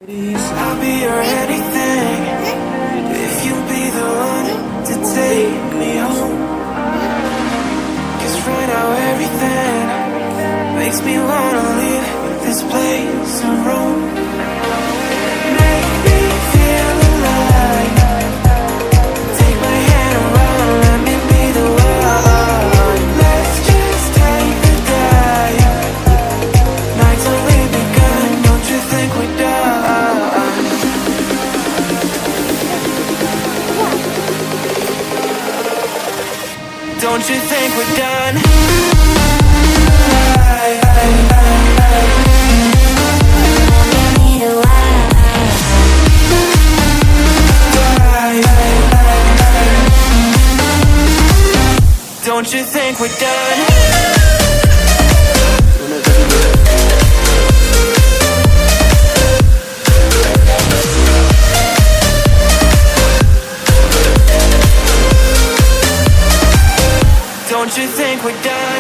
I'll be your anything if you be the one to take me home. 'Cause right now everything makes me wanna leave this place and roam. Make me feel alive. Take my hand around, let me be the one. Let's just take the dive. Nights only begun, don't you think we're done? Don't you think we're done? Don't you think we're done? Don't you think we're done?